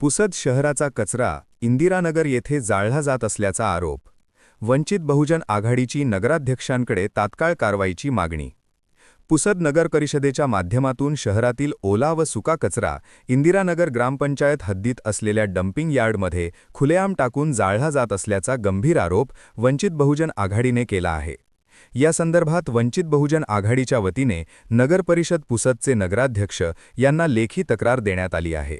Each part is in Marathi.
पुसद शहराचा कचरा इंदिरानगर येथे जाळला जात असल्याचा आरोप. वंचित बहुजन आघाडीची नगराध्यक्षांकडे तात्काळ कारवाईची मागणी. पुसद नगर परिषदेच्या माध्यमातून शहरातील ओला व सुका कचरा इंदिरानगर ग्रामपंचायत हद्दीत असलेल्या डम्पिंग यार्डमध्ये खुलेआम टाकून जाळला जात असल्याचा गंभीर आरोप वंचित बहुजन आघाडीने केला आहे. या संदर्भात वंचित बहुजन आघाडीच्या वतीने नगर परिषद पुसदचे नगराध्यक्ष यांना लेखी तक्रार देण्यात आली आहे.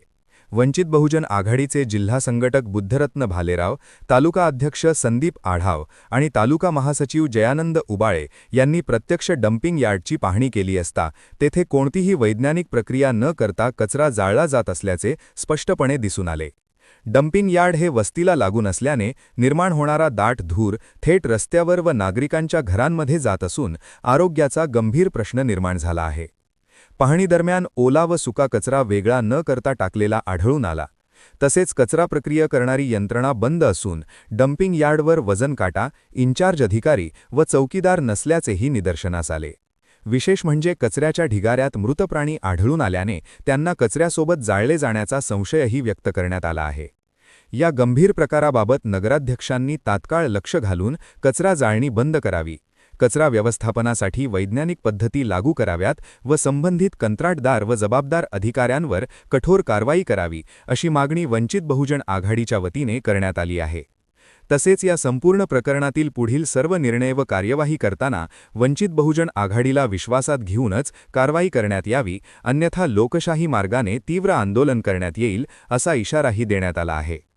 वंचित बहुजन आघाडीचे जिल्हा संघटक बुद्धरत्न भालेराव, तालुका अध्यक्ष संदीप आढाव आणि तालुका महासचिव जयानंद उबाळे यांनी प्रत्यक्ष डम्पिंग यार्डची पाहणी केली असता तेथे कोणतीही वैज्ञानिक प्रक्रिया न करता कचरा जाळला जात असल्याचे स्पष्टपणे दिसून आले. डम्पिंग यार्ड हे वस्तीला लागून असल्याने निर्माण होणारा दाट धूर थेट रस्त्यावर व नागरिकांच्या घरांमध्ये जात असून आरोग्याचा गंभीर प्रश्न निर्माण झाला आहे. पाहणीदरम्यान ओला व सुका कचरा वेगळा न करता टाकलेला आढळून आला. तसेच कचरा प्रक्रिया करणारी यंत्रणा बंद असून डम्पिंग यार्डवर वजन काटा, इन्चार्ज अधिकारी व चौकीदार नसल्याचेही निदर्शनास आले. विशेष म्हणजे कचऱ्याच्या ढिगाऱ्यात मृत प्राणी आढळून आल्याने त्यांना कचऱ्यासोबत जाळले जाण्याचा संशयही व्यक्त करण्यात आला आहे. या गंभीर प्रकाराबाबत नगराध्यक्षांनी तात्काळ लक्ष घालून कचरा जाळणी बंद करावी, कचरा व्यवस्थापनासाठी वैज्ञानिक पद्धती लागू कराव्यात व संबंधित कंत्राटदार व जबाबदार अधिकाऱ्यांवर कठोर कारवाई करावी, अशी मागणी वंचित बहुजन आघाडीच्या वतीने करण्यात आली आहे. तसेच या संपूर्ण प्रकरणातील पुढील सर्व निर्णय व कार्यवाही करताना वंचित बहुजन आघाडीला विश्वासात घेऊनच कारवाई करण्यात यावी, अन्यथा लोकशाही मार्गाने तीव्र आंदोलन करण्यात येईल, असा इशाराही देण्यात आला आहे.